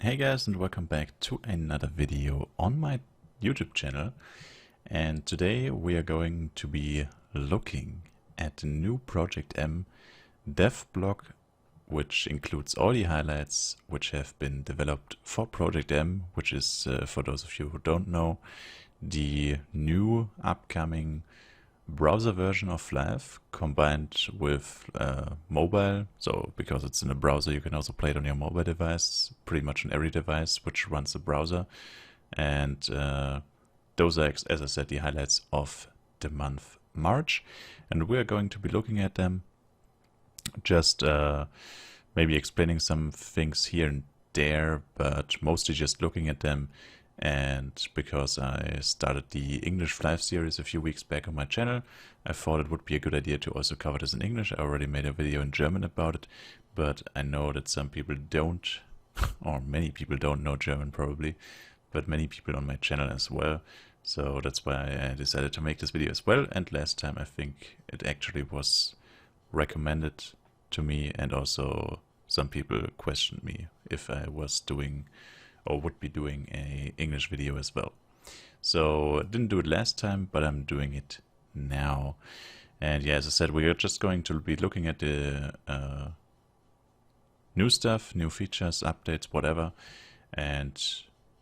Hey guys, and welcome back to another video on my YouTube channel. And today we are going to be looking at the new Project M Devblog, which includes all the highlights which have been developed for Project M, which is, for those of you who don't know, the new upcoming browser version of Flyff combined with mobile. So because it's in a browser, you can also play it on your mobile device, pretty much on every device which runs a browser. And those are, as I said, the highlights of the month March. And we're going to be looking at them, just maybe explaining some things here and there, but mostly just looking at them. And because I started the English Flyff series a few weeks back on my channel, I thought it would be a good idea to also cover this in English. I already made a video in German about it, but I know that some people don't, or many people don't know German probably, but many people on my channel as well. So that's why I decided to make this video as well. And last time I think it actually was recommended to me, and also some people questioned me if I was doing or would be doing a English video as well. So I didn't do it last time, but I'm doing it now. And yeah, as I said, we are just going to be looking at the new stuff, new features, updates, whatever. And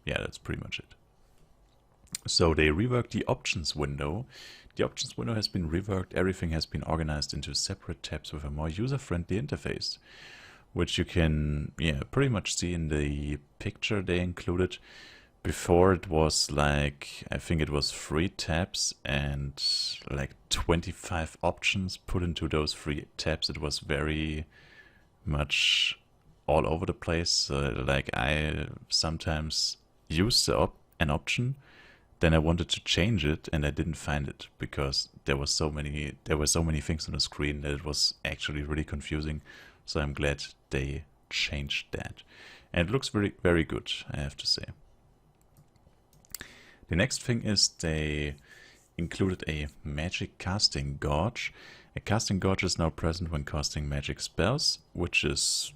yeah, that's pretty much it. So they reworked the options window. The options window has been reworked. Everything has been organized into separate tabs with a more user-friendly interface, which you can, pretty much see in the picture they included. Before it was like, I think it was 3 tabs and like 25 options put into those 3 tabs. It was very much all over the place. Like I sometimes used an option, then I wanted to change it and I didn't find it because there were so many things on the screen that it was actually really confusing. So I'm glad they changed that. And it looks very, very good, I have to say. The next thing is they included a magic casting Gorge. A casting Gorge is now present when casting magic spells, which is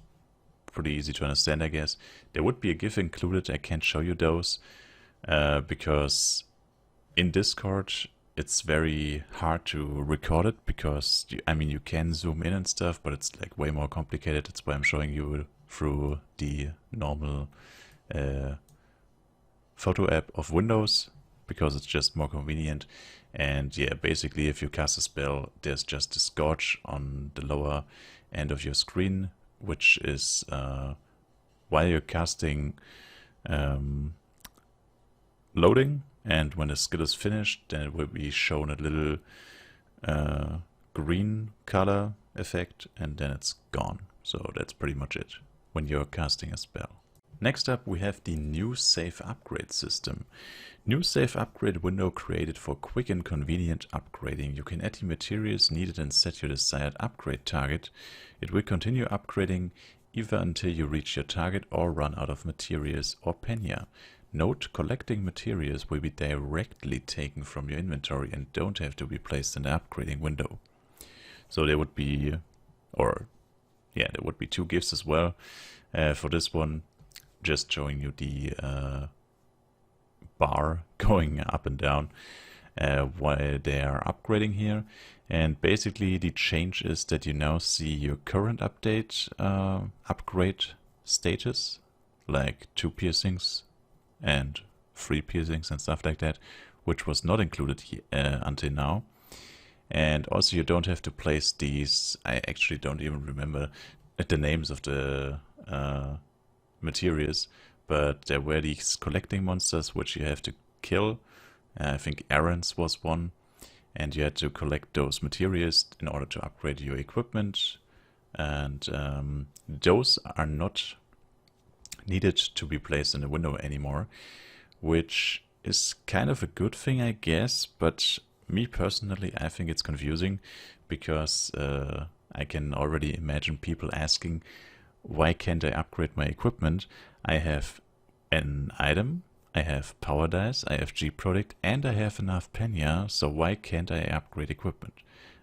pretty easy to understand, I guess. There would be a GIF included. I can't show you those because in Discord it's very hard to record it because, you can zoom in and stuff, but it's like way more complicated. That's why I'm showing you through the normal photo app of Windows, because it's just more convenient. And yeah, basically if you cast a spell, there's just this Gorge on the lower end of your screen, which is while you're casting loading. And when the skill is finished, then it will be shown a little green color effect, and then it's gone. So that's pretty much it when you're casting a spell. Next up, we have the new save upgrade system. New save upgrade window created for quick and convenient upgrading. You can add the materials needed and set your desired upgrade target. It will continue upgrading either until you reach your target or run out of materials or penya. Note, collecting materials will be directly taken from your inventory and don't have to be placed in the upgrading window. So there would be, there would be 2 GIFs as well. For this one, just showing you the bar going up and down while they are upgrading here. And basically the change is that you now see your current update upgrade status, like 2 piercings and 3 piercings and stuff like that, which was not included until now. And also you don't have to place these, I actually don't even remember the names of the materials, but there were these collecting monsters which you have to kill. I think Aaron's was one, and you had to collect those materials in order to upgrade your equipment. And those are not needed to be placed in the window anymore, which is kind of a good thing, I guess, but me personally, I think it's confusing because I can already imagine people asking, why can't I upgrade my equipment? I have an item, I have power dice, I have G product, and I have enough penya, so why can't I upgrade equipment?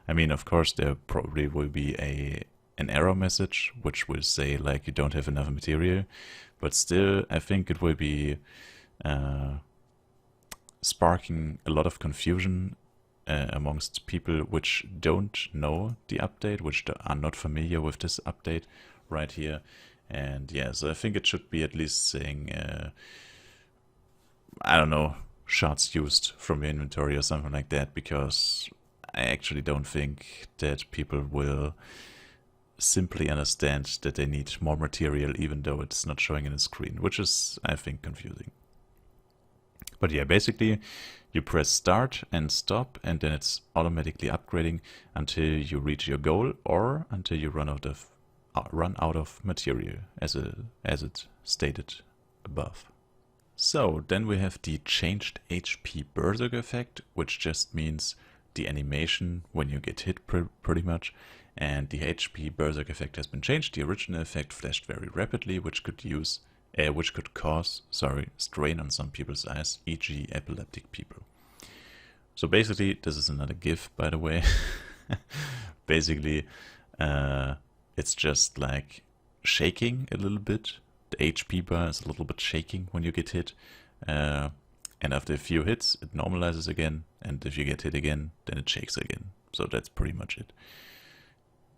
I mean, of course, there probably will be a an error message, which will say like you don't have enough material, but still I think it will be sparking a lot of confusion amongst people which don't know the update, which are not familiar with this update right here. And yeah, so I think it should be at least saying, I don't know, shards used from your inventory or something like that, because I actually don't think that people will simply understand that they need more material even though it's not showing in the screen, which is, I think, confusing. But yeah, basically you press start and stop, and then it's automatically upgrading until you reach your goal or until you run out of material, as it stated above. So then we have the changed HP Berzerk Effect, which just means the animation when you get hit pretty much. And the HP Berzerk Effect has been changed. The original effect flashed very rapidly, which could cause strain on some people's eyes, e.g. epileptic people. So basically, this is another GIF, by the way. Basically, it's just like shaking a little bit. The HP bar is a little bit shaking when you get hit. And after a few hits, it normalizes again. And if you get hit again, then it shakes again. So that's pretty much it.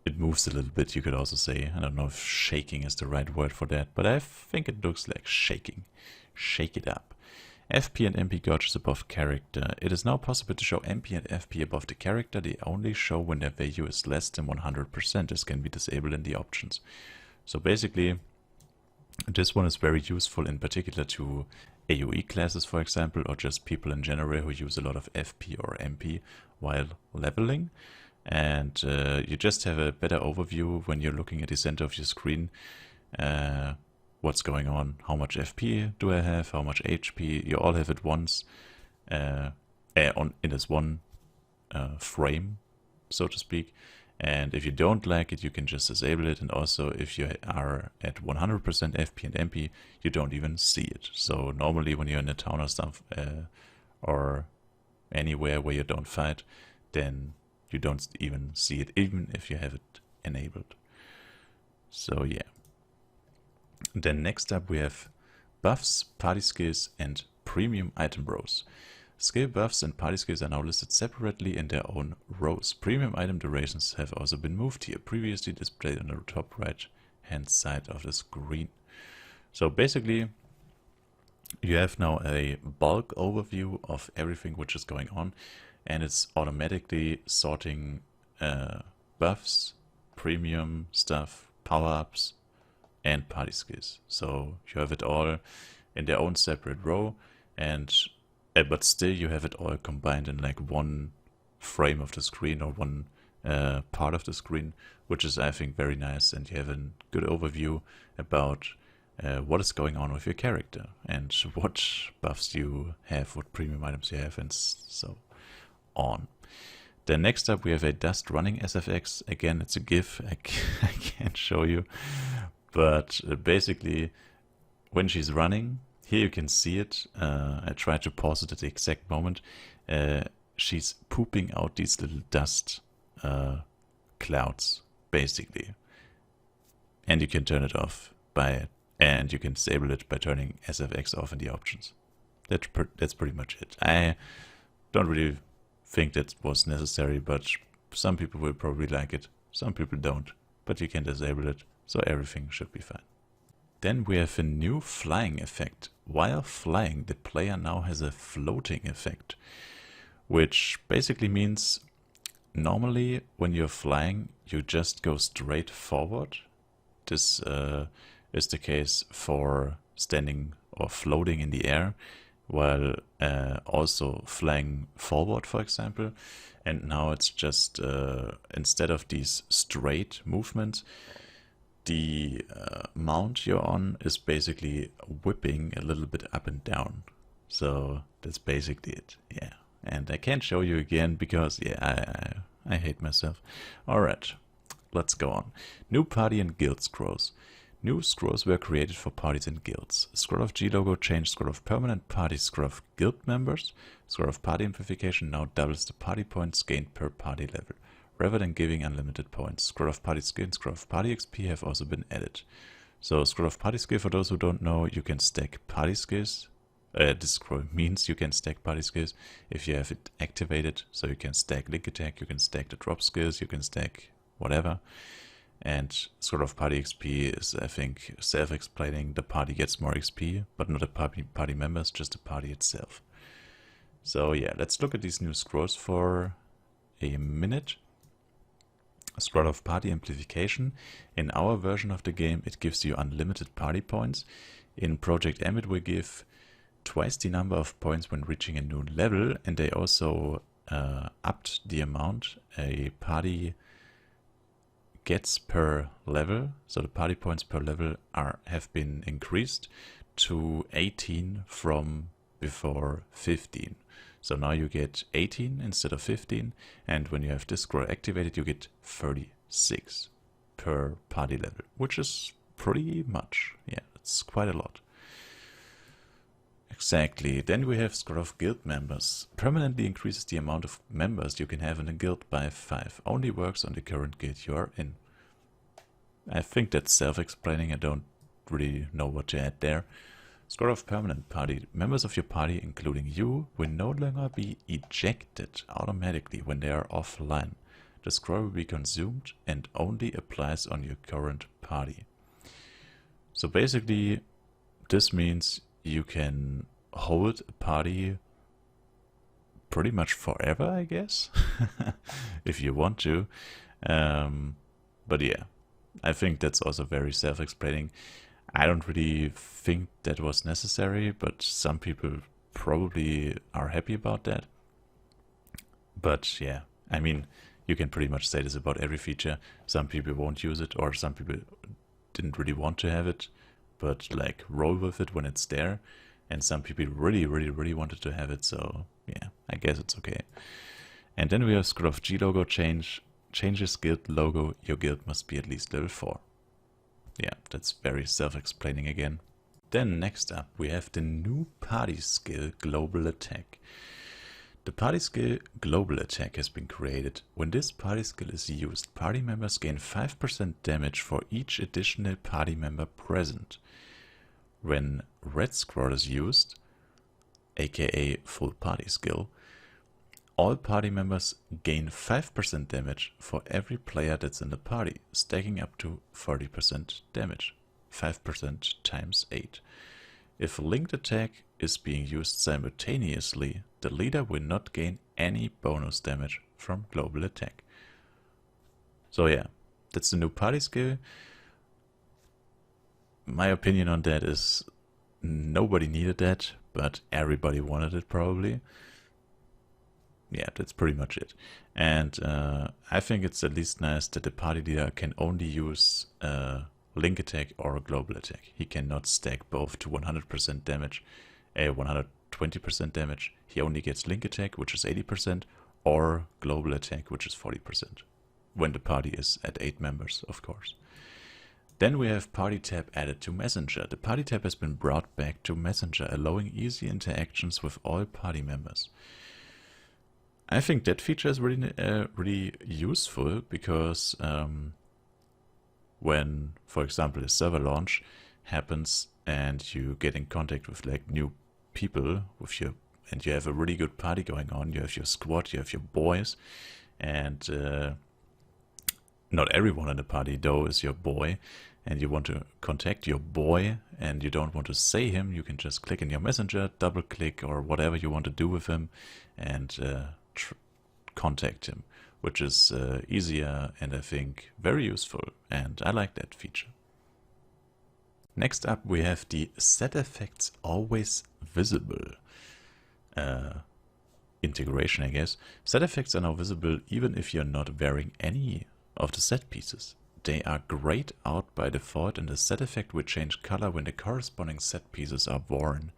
It moves a little bit, you could also say. I don't know if shaking is the right word for that, but I think it looks like shaking. Shake it up. FP and MP gauges above character. It is now possible to show MP and FP above the character. They only show when their value is less than 100%. This can be disabled in the options. So basically, this one is very useful in particular to AoE classes, for example, or just people in general who use a lot of FP or MP while leveling. And you just have a better overview when you're looking at the center of your screen. What's going on? How much FP do I have? How much HP? You all have it once in this one frame, so to speak. And if you don't like it, you can just disable it. And also, if you are at 100% FP and MP, you don't even see it. So normally, when you're in a town or stuff, or anywhere where you don't fight, then you don't even see it, even if you have it enabled. So yeah. Then next up we have buffs, party skills, and premium item rows. Skill buffs and party skills are now listed separately in their own rows. Premium item durations have also been moved here, previously displayed on the top right hand side of the screen. So basically, you have now a bulk overview of everything which is going on, and it's automatically sorting buffs, premium stuff, power-ups, and party skills. So you have it all in their own separate row, and but still you have it all combined in like one frame of the screen or one part of the screen, which is, I think, very nice, and you have a good overview about what is going on with your character and what buffs you have, what premium items you have, and so on. Then next up we have a dust running Sfx. Again, it's a GIF, I can't show you, but basically when she's running, here you can see it. I tried to pause it at the exact moment. She's pooping out these little dust clouds, basically. And you can turn it off and you can disable it by turning Sfx off in the options. That's pretty much it. I don't really think that was necessary, but some people will probably like it, some people don't, but you can disable it, so everything should be fine. Then we have a new flying effect. While flying, the player now has a floating effect, which basically means normally when you're flying, you just go straight forward. This is the case for standing or floating in the air, while also flying forward, for example. And now it's just, instead of these straight movements, the mount you're on is basically whipping a little bit up and down. So that's basically it, yeah. And I can't show you again because, yeah, I hate myself. Alright, let's go on. New party and guild scrolls. New scrolls were created for parties and guilds. Scroll of G logo changed scroll of permanent party, scroll of guild members. Scroll of party amplification now doubles the party points gained per party level. rather than giving unlimited points. Scroll of Party Skill and Scroll of Party XP have also been added. So Scroll of Party Skill, for those who don't know, you can stack party skills. This scroll means you can stack party skills if you have it activated. So you can stack Link Attack, you can stack the drop skills, you can stack whatever. And Scroll of Party XP is, I think, self-explaining. The party gets more XP, but not the party members, just the party itself. So yeah, let's look at these new scrolls for a minute. Scroll of Party Amplification. In our version of the game, it gives you unlimited party points. In Project M, it will give twice the number of points when reaching a new level, and they also upped the amount a party gets per level. So the party points per level have been increased to 18 from before 15. So now you get 18 instead of 15, and when you have this scroll activated, you get 36 per party level, which is pretty much. Yeah, it's quite a lot. Exactly. Then we have Scroll of Guild Members. Permanently increases the amount of members you can have in a guild by 5. Only works on the current guild you are in. I think that's self-explaining. I don't really know what to add there. Scroll of Permanent Party. Members of your party, including you, will no longer be ejected automatically when they are offline. The scroll will be consumed and only applies on your current party. So basically, this means you can hold a party pretty much forever, I guess, if you want to. But yeah, I think that's also very self-explaining. I don't really think that was necessary, but some people probably are happy about that. But yeah, I mean, you can pretty much say this about every feature. Some people won't use it, or some people didn't really want to have it, but like roll with it when it's there. And some people really wanted to have it, so yeah, I guess it's okay. And then we have Scroll of G logo change. Changes guild logo. Your guild must be at least level 4. Yeah, that's very self-explaining again. Then next up we have the new party skill Global Attack. The party skill Global Attack has been created. When this party skill is used, party members gain 5% damage for each additional party member present. When Red Scroll is used, aka full party skill, all party members gain 5% damage for every player that's in the party, stacking up to 40% damage. 5% times 8. If linked attack is being used simultaneously, the leader will not gain any bonus damage from global attack. So yeah, that's the new party skill. My opinion on that is nobody needed that, but everybody wanted it probably. Yeah, that's pretty much it. And I think it's at least nice that the party leader can only use link attack or global attack. He cannot stack both to 100% damage, 120% damage. He only gets link attack, which is 80%, or global attack, which is 40%. When the party is at 8 members, of course. Then we have Party Tab added to Messenger. The Party Tab has been brought back to Messenger, allowing easy interactions with all party members. I think that feature is really useful because when, for example, a server launch happens and you get in contact with like new people and you have a really good party going on, you have your squad, you have your boys, and not everyone in the party though is your boy, and you want to contact your boy and you don't want to say him, you can just click in your messenger, double click or whatever you want to do with him, and contact him, which is easier and I think very useful, and I like that feature. Next up we have the set effects always visible integration, I guess. Set effects are now visible even if you're not wearing any of the set pieces. They are grayed out by default, and the set effect will change color when the corresponding set pieces are worn.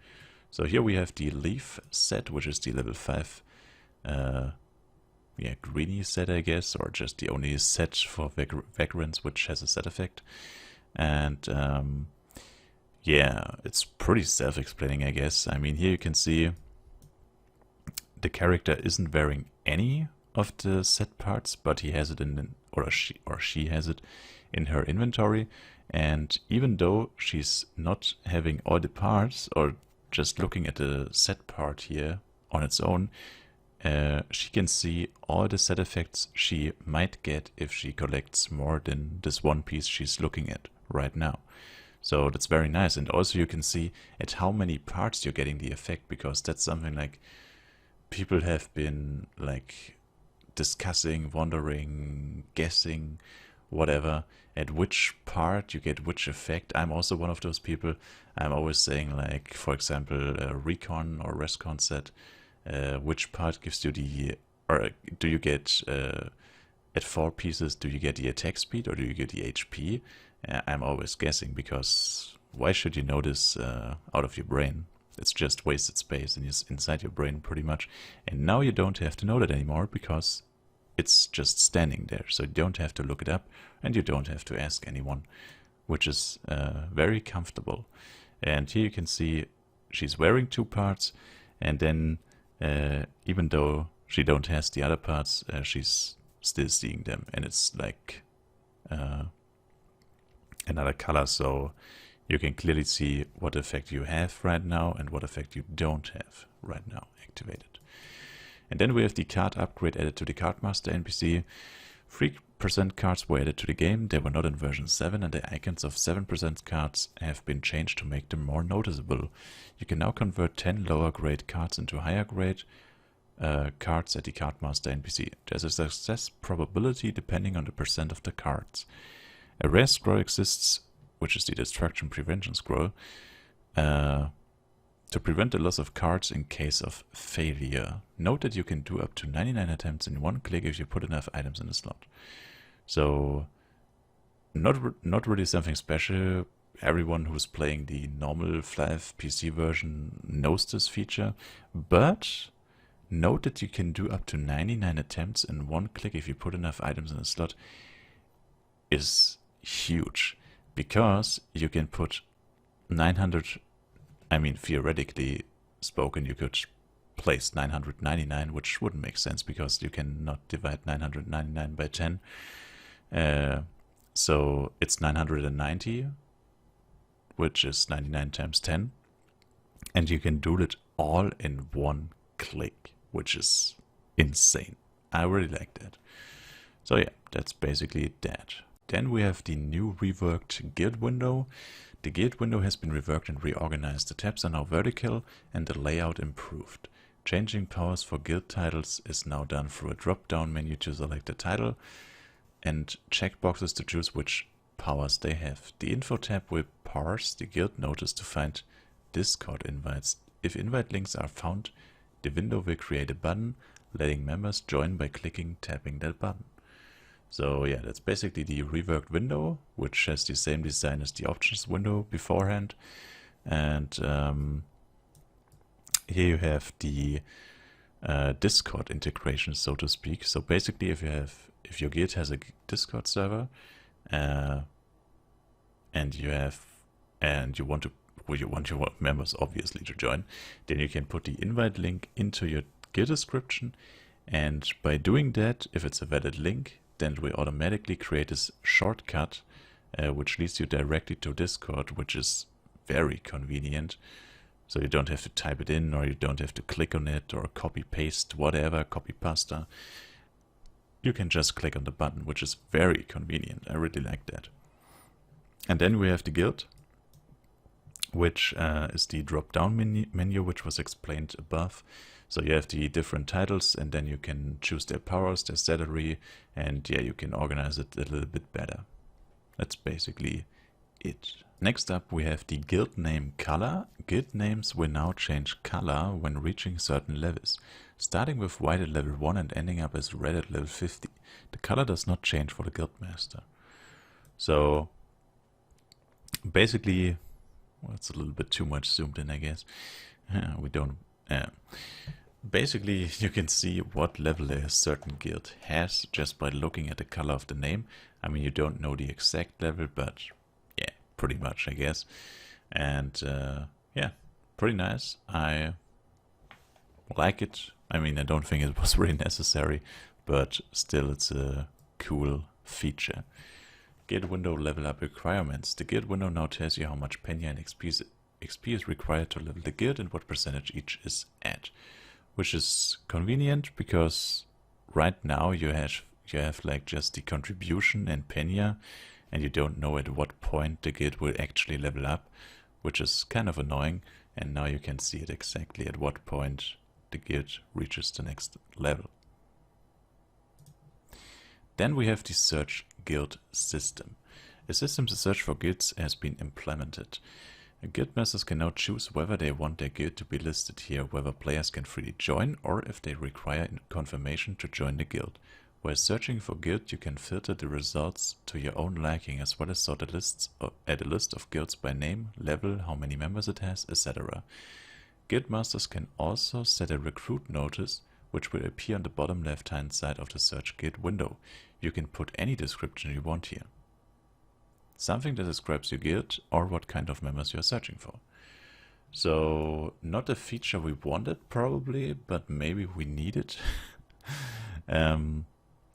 So here we have the leaf set, which is the level 5 greeny set, I guess, or just the only set for vagrants which has a set effect. And yeah, it's pretty self-explaining, I guess. I mean, here you can see the character isn't wearing any of the set parts, but he has it or she has it in her inventory. And even though she's not having all the parts or just looking at the set part here on its own, she can see all the set effects she might get if she collects more than this one piece she's looking at right now. So that's very nice. And also you can see at how many parts you're getting the effect, because that's something like people have been like discussing, wondering, guessing, whatever, at which part you get which effect. I'm also one of those people. I'm always saying, like, for example, recon or rescon set, which part gives you the, or do you get at 4 pieces, do you get the attack speed or do you get the HP? I'm always guessing, because why should you know this out of your brain? It's just wasted space inside your brain pretty much. And now you don't have to know that anymore, because it's just standing there. So you don't have to look it up and you don't have to ask anyone, which is very comfortable. And here you can see she's wearing 2 parts, and then even though she don't has the other parts, she's still seeing them, and it's like another color, so you can clearly see what effect you have right now and what effect you don't have right now activated. And then we have the card upgrade added to the Card Master NPC. 3% cards were added to the game. They were not in version 7, and the icons of 7% cards have been changed to make them more noticeable. You can now convert 10 lower grade cards into higher grade cards at the Card Master NPC. There's a success probability depending on the percent of the cards. A rare scroll exists, which is the Destruction Prevention Scroll, to prevent the loss of cards in case of failure. Note that you can do up to 99 attempts in one click if you put enough items in the slot. So, not really something special. Everyone who's playing the normal Flyff PC version knows this feature, but note that you can do up to 99 attempts in one click if you put enough items in a slot is huge, because you can put 900, I mean, theoretically spoken, you could place 999, which wouldn't make sense because you cannot divide 999 by 10. So it's 990, which is 99 times 10. And you can do it all in one click, which is insane. I really like that. So yeah, that's basically that. Then we have the new reworked guild window. The guild window has been reworked and reorganized. The tabs are now vertical and the layout improved. Changing powers for guild titles is now done through a drop-down menu to select the title and checkboxes to choose which powers they have. The info tab will parse the guild notice to find Discord invites. If invite links are found, the window will create a button letting members join by tapping that button. So yeah, that's basically the reworked window, which has the same design as the options window beforehand. And here you have the Discord integration, so to speak. So basically, if your guild has a Discord server, and you want your members obviously to join, then you can put the invite link into your guild description, and by doing that, if it's a valid link, then it will automatically create this shortcut which leads you directly to Discord, which is very convenient. So you don't have to type it in, or you don't have to click on it, or copy paste, whatever, copy pasta. You can just click on the button, which is very convenient. I really like that. And then we have the guild, which is the drop-down menu, which was explained above. So you have the different titles, and then you can choose their powers, their salary, and yeah, you can organize it a little bit better. That's basically it. Next up, we have the guild name color. Guild names will now change color when reaching certain levels, starting with white at level 1 and ending up as red at level 50. The color does not change for the guild master. So basically, well, it's a little bit too much zoomed in, I guess. We don't. Basically, you can see what level a certain guild has just by looking at the color of the name. I mean, you don't know the exact level, but yeah, pretty much, I guess. And yeah, pretty nice. I like it. I mean, I don't think it was really necessary, but still it's a cool feature. Guild window level up requirements. The guild window now tells you how much Penya and XP is required to level the guild and what percentage each is at. Which is convenient because right now you have like just the contribution and Penya, and you don't know at what point the guild will actually level up, which is kind of annoying. And now you can see it exactly at what point the guild reaches the next level. Then we have the search guild system. A system to search for guilds has been implemented. Guild masters can now choose whether they want their guild to be listed here, whether players can freely join, or if they require confirmation to join the guild. While searching for guild, you can filter the results to your own liking, as well as sort add a list of guilds by name, level, how many members it has, etc. Guild masters can also set a recruit notice, which will appear on the bottom left hand side of the search guild window. You can put any description you want here. Something that describes your guild or what kind of members you're searching for. So, not a feature we wanted probably, but maybe we need it.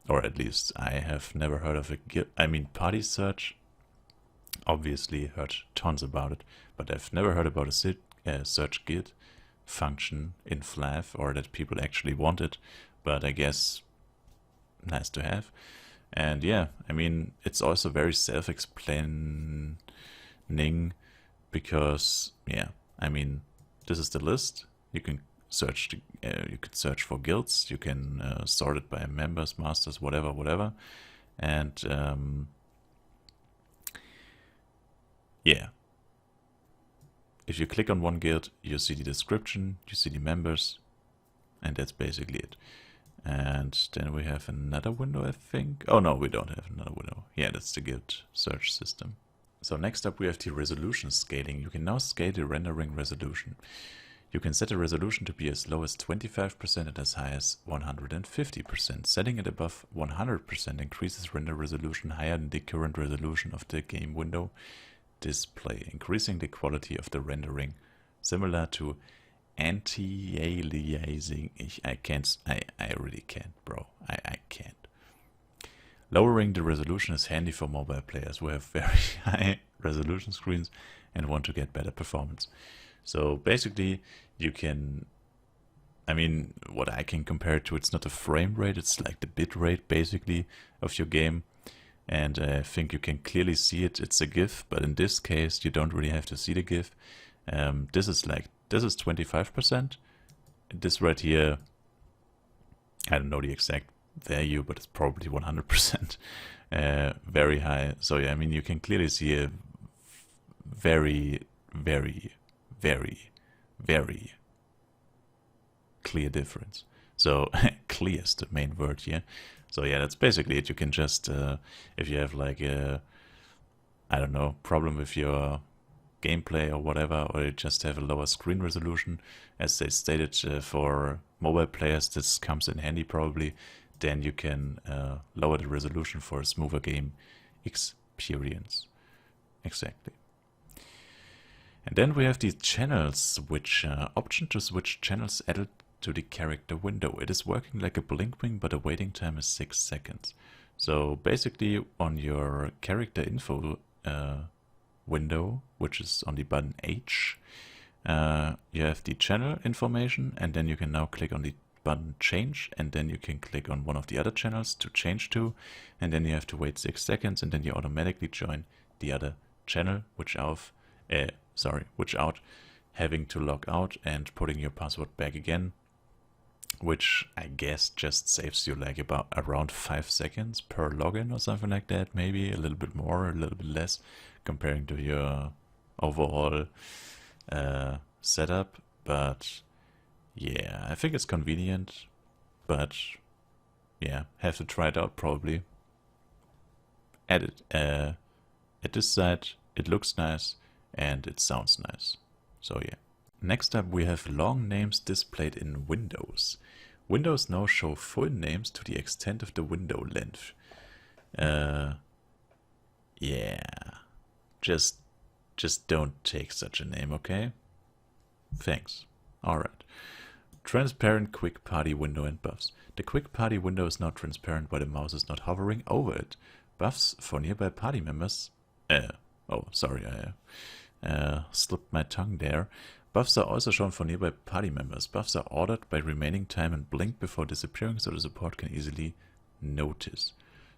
Or at least I have never heard of a guild. I mean, party search, obviously heard tons about it, but I've never heard about a search guild function in Flyff, or that people actually want it, but I guess nice to have. And yeah, I mean, it's also very self-explaining because, yeah, I mean, this is the list. You can search for guilds. You can sort it by members, masters, whatever. And yeah, if you click on one guild, you see the description, you see the members, and that's basically it. And then we have another window, I think. Oh no, we don't have another window. Yeah, that's the guild search system. So next up we have the resolution scaling. You can now scale the rendering resolution. You can set the resolution to be as low as 25% and as high as 150%. Setting it above 100% increases render resolution higher than the current resolution of the game window display, increasing the quality of the rendering, similar to anti-aliasing. I really can't, bro. I can't. Lowering the resolution is handy for mobile players who have very high resolution screens and want to get better performance. So basically you can, I mean, what I can compare it to, it's not a frame rate, it's like the bit rate basically of your game. And I think you can clearly see it, it's a GIF, but in this case you don't really have to see the GIF. This is 25%. This right here, I don't know the exact value, but it's probably 100%. Very high. So yeah, I mean, you can clearly see a very clear difference. So clear is the main word here. So yeah, that's basically it. You can just, if you have like a, I don't know, problem with your gameplay or whatever, or you just have a lower screen resolution, as they stated, for mobile players this comes in handy probably, then you can lower the resolution for a smoother game experience. Exactly. And then we have the channel switch option to switch channels added to the character window. It is working like a blink wing, but the waiting time is 6 seconds. So basically on your character info window, which is on the button H, you have the channel information, and then you can now click on the button change, and then you can click on one of the other channels to change to, and then you have to wait 6 seconds, and then you automatically join the other channel, without having to log out and putting your password back again, which I guess just saves you like about around 5 seconds per login or something like that, maybe a little bit more, a little bit less, comparing to your overall setup. But yeah, I think it's convenient, but yeah, have to try it out probably. At this side, it looks nice and it sounds nice. So yeah. Next up we have long names displayed in Windows. Windows now show full names to the extent of the window length. Yeah, just don't take such a name, okay? Thanks. Alright. transparent quick party window and buffs. The quick party window is not transparent while the mouse is not hovering over it. Buffs for nearby party members. Oh, sorry, I slipped my tongue there. Buffs are also shown for nearby party members. Buffs are ordered by remaining time and blink before disappearing, so the support can easily notice.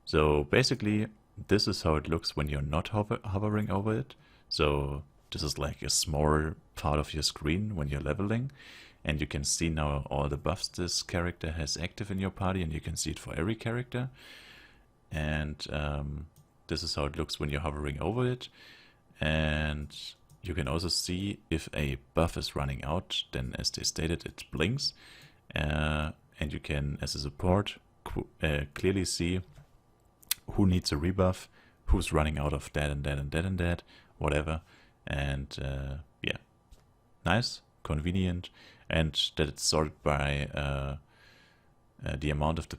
So basically, this is how it looks when you're not hovering over it. So this is like a small part of your screen when you're leveling. And you can see now all the buffs this character has active in your party, and you can see it for every character. And this is how it looks when you're hovering over it. And you can also see if a buff is running out, then as they stated, it blinks. And you can, as a support, clearly see who needs a rebuff, who's running out of that and that and that and that, whatever. And yeah, nice, convenient. And that it's sorted by the amount of the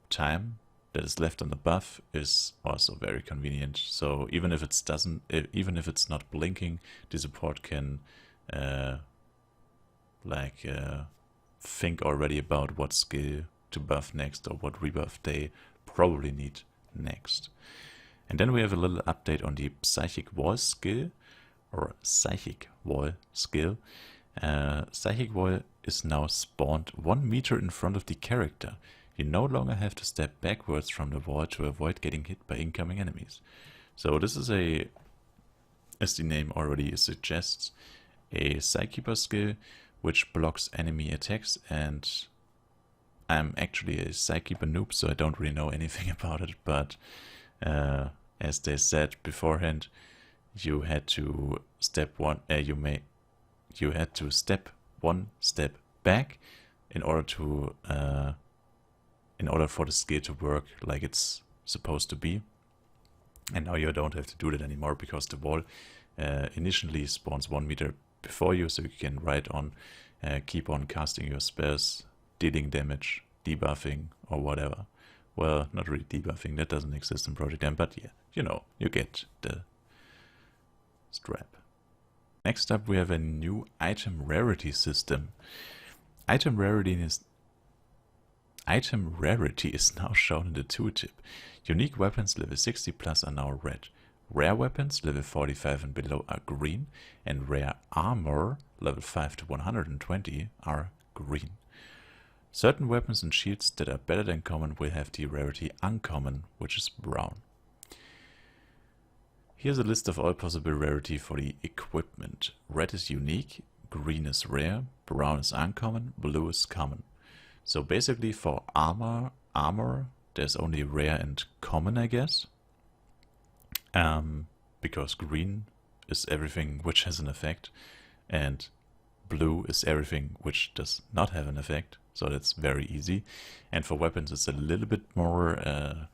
time that is left on the buff is also very convenient. So even if it's not blinking, the support can think already about what skill to buff next or what rebuff they probably need next. And then we have a little update on the Psychic Wall skill, or Psychic Wall skill. Psychic Wall is now spawned 1 meter in front of the character. You no longer have to step backwards from the wall to avoid getting hit by incoming enemies. So this is a, as the name already suggests, a Psykeeper skill which blocks enemy attacks, and I'm actually a Psykeeper noob, so I don't really know anything about it, but as they said beforehand, you had to step one step back in order for the skill to work like it's supposed to be. And now you don't have to do that anymore, because the wall initially spawns 1 meter before you, so you can keep on casting your spells, dealing damage, debuffing, or whatever. Well, not really debuffing, that doesn't exist in Project M, but yeah, you know, you get the strap. Next up, we have a new item rarity system. Item rarity is now shown in the tooltip. Unique weapons level 60 plus are now red. Rare weapons level 45 and below are green, and rare armor level 5 to 120 are green. Certain weapons and shields that are better than common will have the rarity uncommon, which is brown. Here's a list of all possible rarity for the equipment. Red is unique, green is rare, brown is uncommon, blue is common. So basically for armor, there's only rare and common, I guess. Because green is everything which has an effect, and blue is everything which does not have an effect. So that's very easy. And for weapons it's a little bit more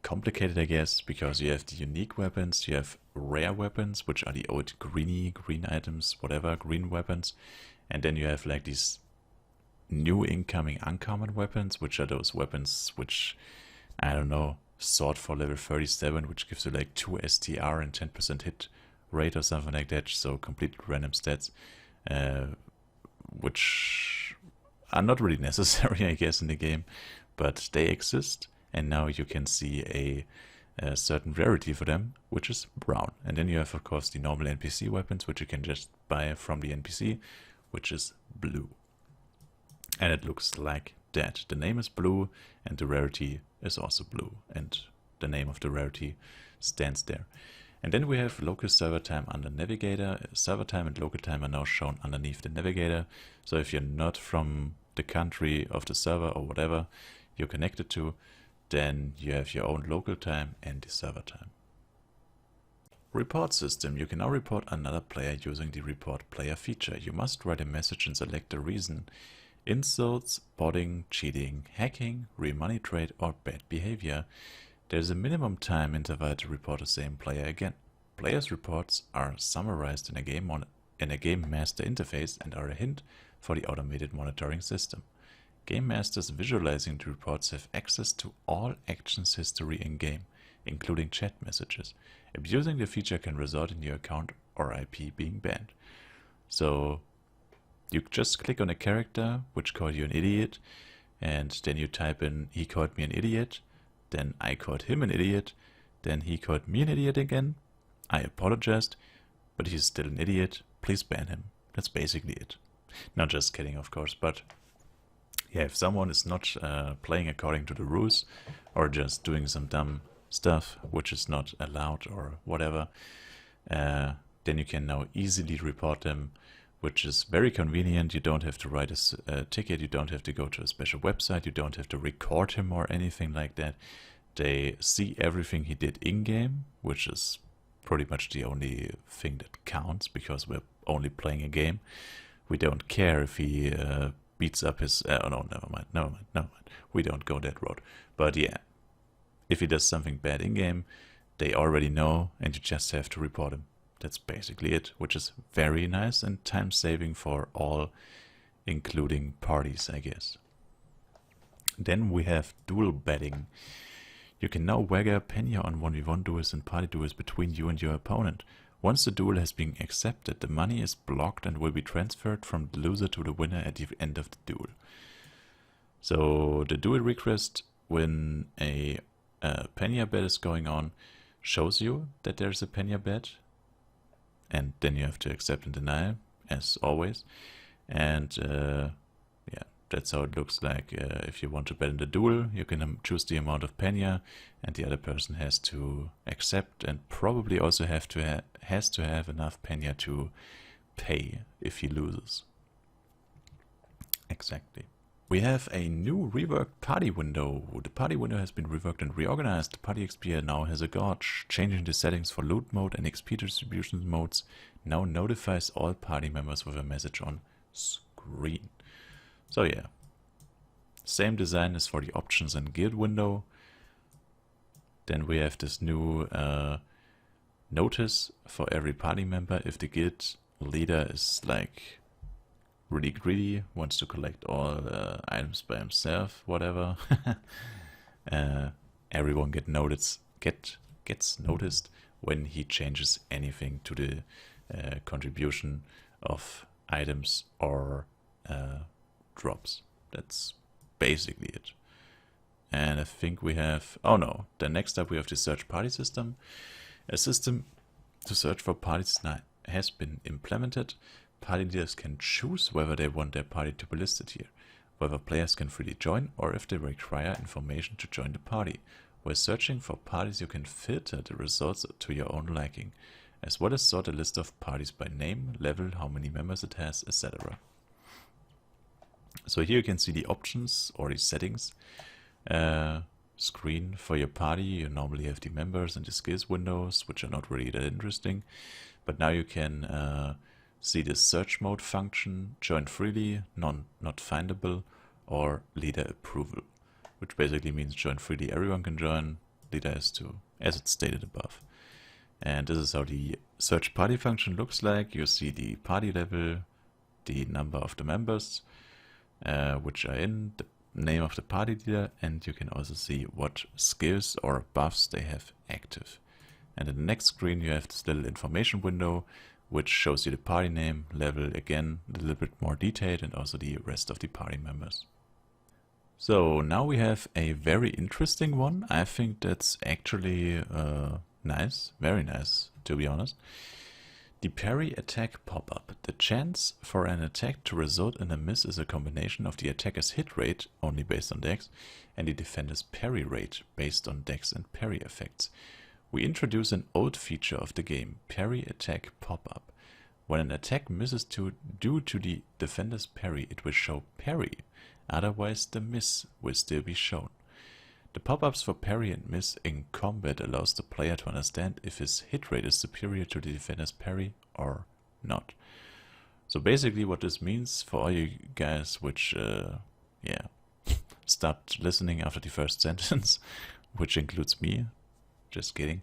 complicated, I guess, because you have the unique weapons, you have rare weapons, which are the old green items, whatever, green weapons. And then you have like these new incoming uncommon weapons, which are those weapons which, I don't know, sword for level 37, which gives you like 2 STR and 10% hit rate or something like that, so completely random stats, which are not really necessary, I guess, in the game, but they exist, and now you can see a certain rarity for them, which is brown. And then you have, of course, the normal NPC weapons, which you can just buy from the NPC, which is blue. And it looks like that. The name is blue, and the rarity is also blue, and the name of the rarity stands there. And then we have local server time under navigator. Server time and local time are now shown underneath the navigator. So if you're not from the country of the server or whatever you're connected to, then you have your own local time and the server time. Report system. You can now report another player using the report player feature. You must write a message and select a reason. Insults, botting, cheating, hacking, real money trade, or bad behavior. There is a minimum time interval to report the same player again. Players' reports are summarized in a game master interface and are a hint for the automated monitoring system. Game masters visualizing the reports have access to all actions history in game, including chat messages. Abusing the feature can result in your account or IP being banned. So You just click on a character which called you an idiot, and then you type in, he called me an idiot, then I called him an idiot, then he called me an idiot again. I apologized, but he's still an idiot. Please ban him. That's basically it. Not just kidding, of course, but yeah, if someone is not playing according to the rules or just doing some dumb stuff which is not allowed or whatever, then you can now easily report them, which is very convenient. You don't have to write a ticket, you don't have to go to a special website, you don't have to record him or anything like that. They see everything he did in-game, which is pretty much the only thing that counts, because we're only playing a game. We don't care if he beats up his... oh no, never mind. We don't go that road. But yeah, if he does something bad in-game, they already know, and you just have to report him. That's basically it, which is very nice and time-saving for all, including parties, I guess. Then we have duel betting. You can now wager penny on 1v1 duels and party duels between you and your opponent. Once the duel has been accepted, the money is blocked and will be transferred from the loser to the winner at the end of the duel. So the duel request, when a penny bet is going on, shows you that there's a penny bet, and then you have to accept and deny, as always. And yeah, that's how it looks like. If you want to bet in the duel, you can choose the amount of penny, and the other person has to accept, and probably also has to have enough penny to pay if he loses. Exactly. We have a new reworked party window. The party window has been reworked and reorganized. The party XP now has a Gorge. Changing the settings for loot mode and XP distribution modes now notifies all party members with a message on screen. So yeah, same design as for the options and guild window. Then we have this new notice for every party member. If the guild leader is like really greedy, wants to collect all items by himself, whatever, everyone gets noticed when he changes anything to the contribution of items or drops. That's basically it. And I think we have, oh no, then next up we have the search party system. A system to search for parties has been implemented. Party leaders can choose whether they want their party to be listed here, whether players can freely join, or if they require information to join the party. While searching for parties, you can filter the results to your own liking, as well as sort a list of parties by name, level, how many members it has, etc. So here you can see the options or the settings screen for your party. You normally have the members and the skills windows, which are not really that interesting, but now you can see the search mode function, join freely, not findable, or leader approval, which basically means join freely, everyone can join, leader has to, as it's stated above. And this is how the search party function looks like. You see the party level, the number of the members, which are in, the name of the party leader, and you can also see what skills or buffs they have active. And in the next screen you have this little information window, which shows you the party name, level, again a little bit more detailed, and also the rest of the party members. So now we have a very interesting one. I think that's actually nice, very nice to be honest. The Parry Attack Pop Up. The chance for an attack to result in a miss is a combination of the attacker's hit rate, only based on dex, and the defender's parry rate, based on dex and parry effects. We introduce an old feature of the game, Parry Attack Pop Up. When an attack misses due to the defender's parry, it will show parry, otherwise the miss will still be shown. The pop-ups for parry and miss in combat allows the player to understand if his hit rate is superior to the defender's parry or not. So basically what this means for all you guys which, yeah, stopped listening after the first sentence, which includes me, just kidding.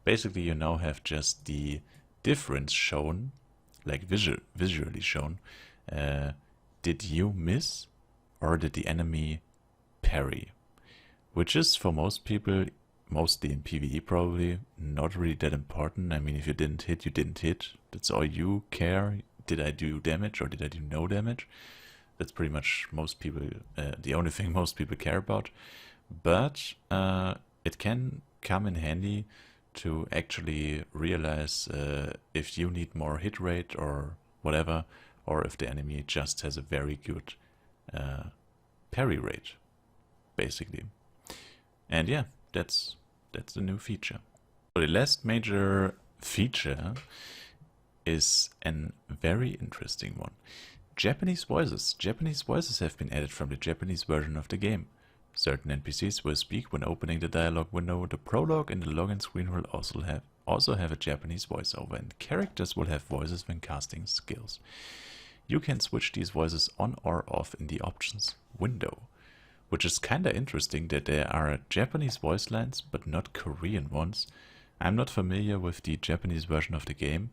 Basically you now have just the difference shown, like visually shown. Did you miss or did the enemy parry? Which is for most people, mostly in PvE probably, not really that important. I mean, if you didn't hit, you didn't hit. That's all you care. did I do damage or did I do no damage? That's pretty much most people, the only thing most people care about. But it can come in handy to actually realize if you need more hit rate or whatever, or if the enemy just has a very good parry rate, basically. And yeah, that's the new feature. So the last major feature is a very interesting one. Japanese voices. Japanese voices have been added from the Japanese version of the game. Certain NPCs will speak when opening the dialogue window. The prologue and the login screen will also have a Japanese voiceover, and characters will have voices when casting skills. You can switch these voices on or off in the options window, which is kinda interesting that there are Japanese voice lines but not Korean ones. I'm not familiar with the Japanese version of the game,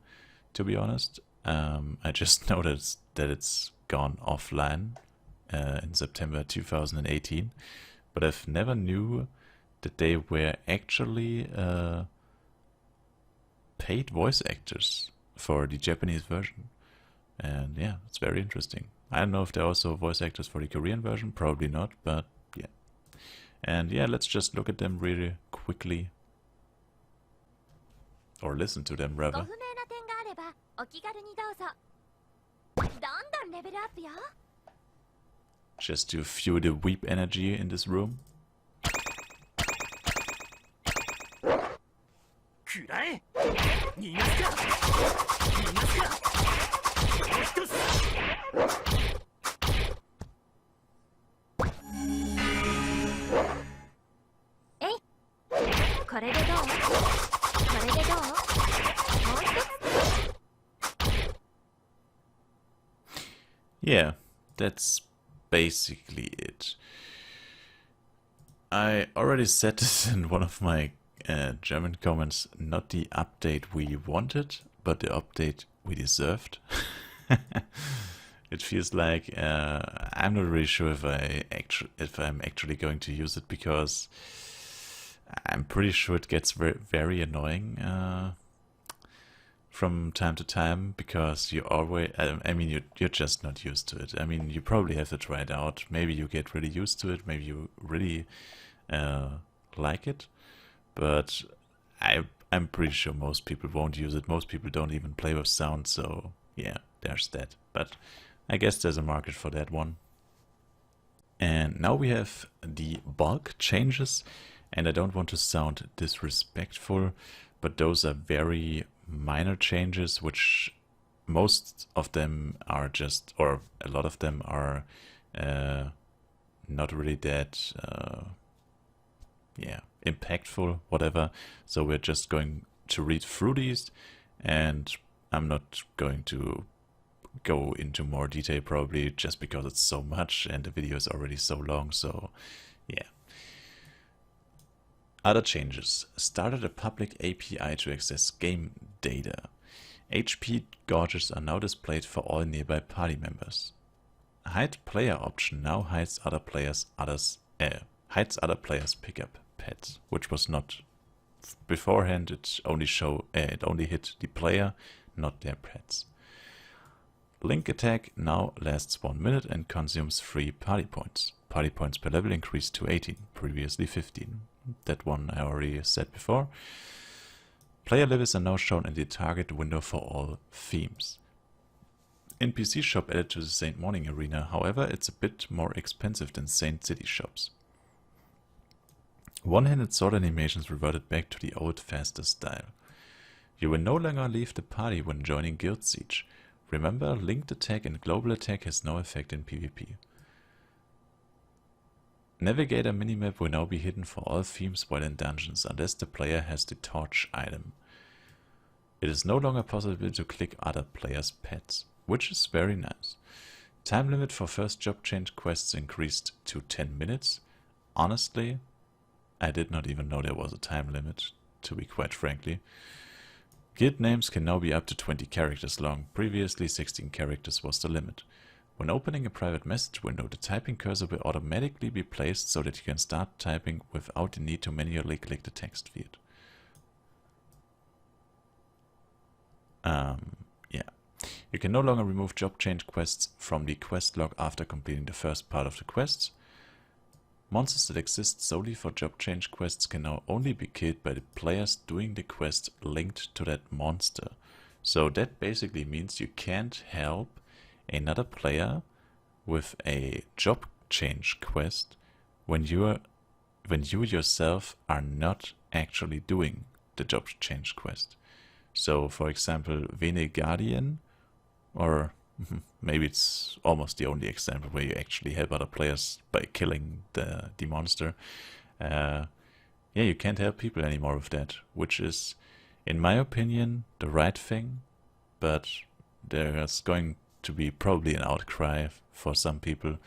to be honest. I just noticed that it's gone offline in September 2018, but I've never knew that they were actually paid voice actors for the Japanese version. And yeah, it's very interesting. I don't know if there are also voice actors for the Korean version, probably not, but yeah. And yeah, let's just look at them really quickly. Or listen to them, rather. Just to fuel the weep energy in this room. Yeah, that's basically it. I already said this in one of my German comments, not the update we wanted, but the update we deserved. It feels like I'm not really sure if I'm actually going to use it, because I'm pretty sure it gets very annoying from time to time, because you always, I mean, you're just not used to it. I mean, you probably have to try it out. Maybe you get really used to it. Maybe you really like it. But I'm pretty sure most people won't use it. Most people don't even play with sound. So yeah, there's that. But I guess there's a market for that one. And now we have the bulk changes. And I don't want to sound disrespectful, but those are very minor changes, which most of them are just, or a lot of them are not really that yeah, impactful, whatever. So we're just going to read through these, and I'm not going to go into more detail, probably just because it's so much and the video is already so long. So yeah. Other changes. Started a public API to access game data. HP gorges are now displayed for all nearby party members. Hide player option now hides other players' pickup pets, which was not beforehand. It only hit the player, not their pets. Link attack now lasts 1 minute and consumes 3 party points. Party points per level increased to 18, previously 15. That one I already said before. Player levels are now shown in the target window for all themes. NPC shop added to the Saint Morning Arena, however it's a bit more expensive than Saint City shops. One-handed sword animations reverted back to the old faster style. You will no longer leave the party when joining Guild Siege. Remember, linked attack and global attack has no effect in PvP. Navigator minimap will now be hidden for all themes while in dungeons, unless the player has the torch item. It is no longer possible to click other players' pets, which is very nice. Time limit for first job change quests increased to 10 minutes. Honestly, I did not even know there was a time limit, to be quite frankly. Guild names can now be up to 20 characters long. Previously 16 characters was the limit. When opening a private message window, the typing cursor will automatically be placed so that you can start typing without the need to manually click the text field. Yeah. You can no longer remove job change quests from the quest log after completing the first part of the quest. Monsters that exist solely for job change quests can now only be killed by the players doing the quest linked to that monster. So that basically means you can't help another player with a job change quest when you yourself are not actually doing the job change quest. So for example, Vene Guardian, or maybe it's almost the only example where you actually help other players by killing the monster. Yeah, you can't help people anymore with that, which is, in my opinion, the right thing, but there's going to be probably an outcry for some people.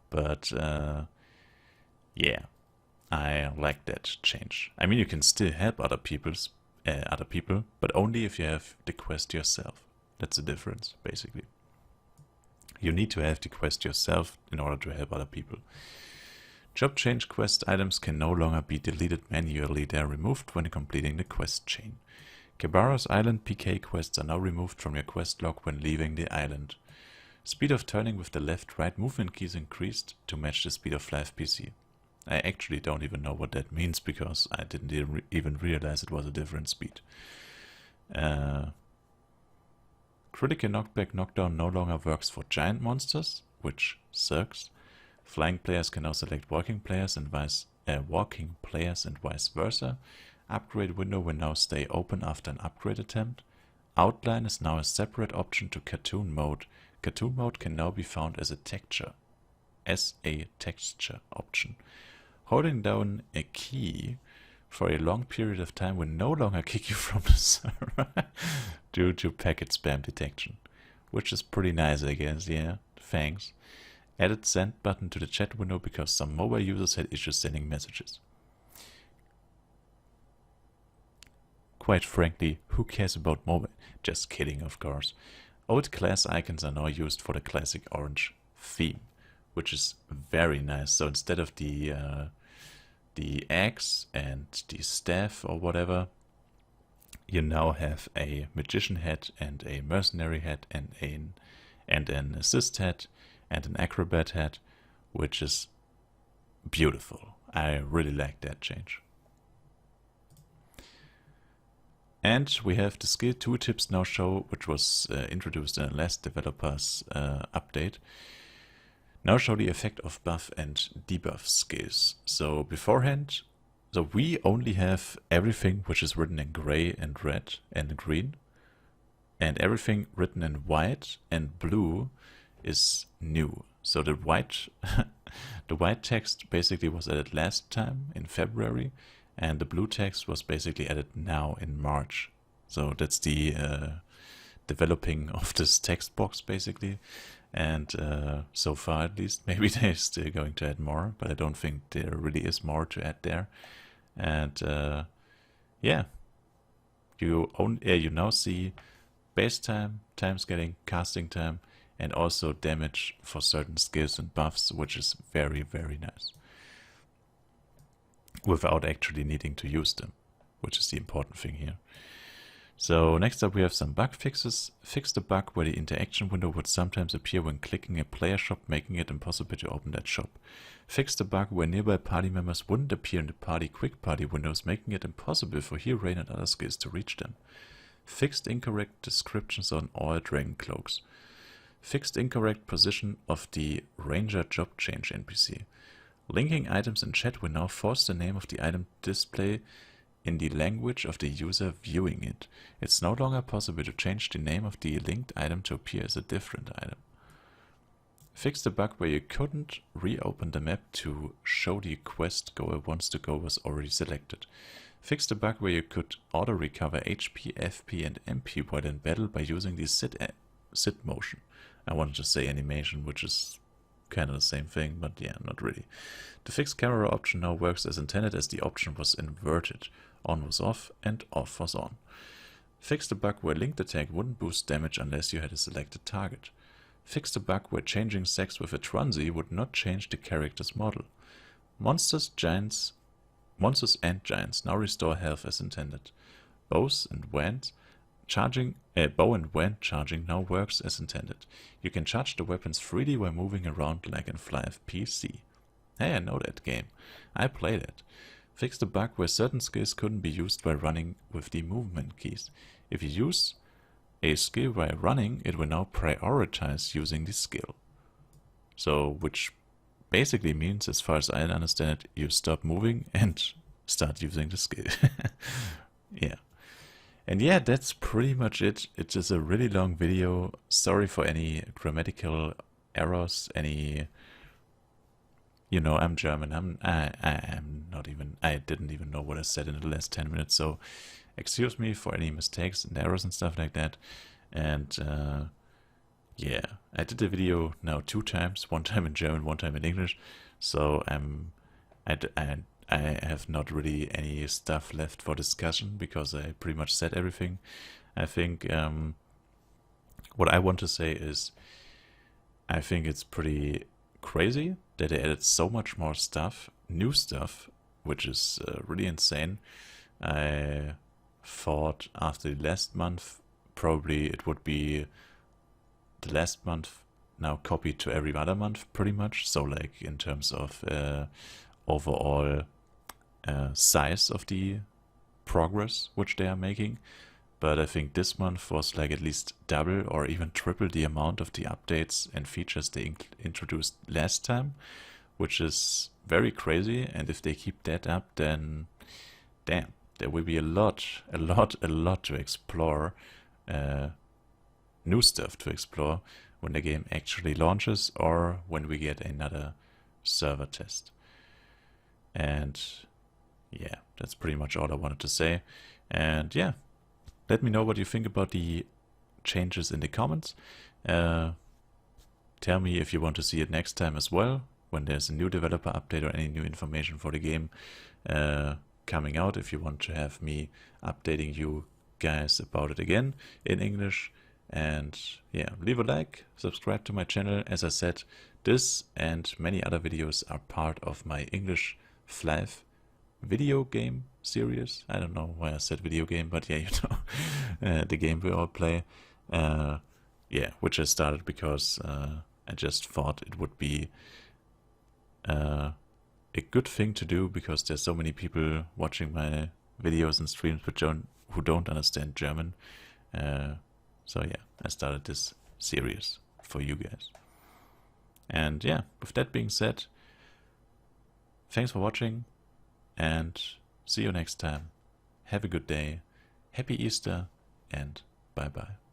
But yeah, I like that change. I mean, you can still help other people, but only if you have the quest yourself. That's the difference, basically. You need to have the quest yourself in order to help other people. Job change quest items can no longer be deleted manually. They are removed when completing the quest chain. Cabarrus Island PK quests are now removed from your quest log when leaving the island. Speed of turning with the left-right movement keys increased to match the speed of Flyff PC. I actually don't even know what that means because I didn't even realize it was a different speed. Critical knockback knockdown no longer works for giant monsters, which sucks. Flying players can now select walking players and vice versa. Upgrade window will now stay open after an upgrade attempt. Outline is now a separate option to cartoon mode. Cartoon mode can now be found as a texture option. Holding down a key for a long period of time will no longer kick you from the server due to packet spam detection, which is pretty nice, I guess. Yeah, thanks. Added send button to the chat window because some mobile users had issues sending messages. Quite frankly, who cares about mobile? Just kidding, of course. Old class icons are now used for the classic orange theme, which is very nice. So instead of the axe and the staff or whatever, you now have a magician hat and a mercenary hat and an assist hat and an acrobat hat, which is beautiful. I really like that change. And we have the skill tooltips now show, which was introduced in the last developers update. Now show the effect of buff and debuff skills. So beforehand, we only have everything which is written in gray and red and green, and everything written in white and blue is new. So the white text basically was added last time in February, and the blue text was basically added now in March. So that's the developing of this text box basically. And so far at least, maybe they're still going to add more, but I don't think there really is more to add there. And yeah, you now see base time, time scaling, casting time, and also damage for certain skills and buffs, which is very, very nice, without actually needing to use them, which is the important thing here. So next up we have some bug fixes. Fix the bug where the interaction window would sometimes appear when clicking a player shop, making it impossible to open that shop. Fix the bug where nearby party members wouldn't appear in the party quick party windows, making it impossible for Heal, Rain and other skills to reach them. Fixed incorrect descriptions on all dragon cloaks. Fixed incorrect position of the ranger job change NPC. Linking items in chat will now force the name of the item display in the language of the user viewing it. It's no longer possible to change the name of the linked item to appear as a different item. Fix the bug where you couldn't reopen the map to show the quest goal once the goal was already selected. Fix the bug where you could auto-recover HP, FP and MP while in battle by using the sit motion. I wanted to say animation, which is kind of the same thing, but yeah, not really. The fixed camera option now works as intended, as the option was inverted. On was off and off was on. Fix the bug where linked attack wouldn't boost damage unless you had a selected target. Fix the bug where changing sex with a Trunzi would not change the character's model. Monsters and giants now restore health as intended. Bows and wands Charging a bow and when charging now works as intended. You can charge the weapons freely while moving around like in Flyff PC. Hey, I know that game. I played it. Fixed the bug where certain skills couldn't be used while running with the movement keys. If you use a skill while running, it will now prioritize using the skill. So, which basically means, as far as I understand it, you stop moving and start using the skill. Yeah. And yeah, that's pretty much it. It's just a really long video. Sorry for any grammatical errors, any... You know, I'm German. I didn't even know what I said in the last 10 minutes, so excuse me for any mistakes and errors and stuff like that. And yeah, I did the video now 2 times, one time in German, one time in English. So I have not really any stuff left for discussion because I pretty much said everything. I think what I want to say is I think it's pretty crazy that they added so much more stuff, new stuff, which is really insane. I thought after the last month, probably it would be the last month now copied to every other month, pretty much. So like in terms of overall size of the progress which they are making. But I think this month was like at least double or even triple the amount of the updates and features they introduced last time, which is very crazy. And if they keep that up, then damn, there will be a lot to explore, new stuff to explore when the game actually launches or when we get another server test. And yeah, that's pretty much all I wanted to say. And yeah, let me know what you think about the changes in the comments. Tell me if you want to see it next time as well, when there's a new developer update or any new information for the game coming out, if you want to have me updating you guys about it again in English. And yeah, leave a like, subscribe to my channel. As I said, this and many other videos are part of my English Flyff video game series. I don't know why I said video game, but yeah, you know, the game we all play. Yeah, which I started because I just thought it would be a good thing to do because there's so many people watching my videos and streams who don't understand German. So yeah, I started this series for you guys. And yeah, with that being said, thanks for watching and see you next time. Have a good day, happy Easter, and bye bye.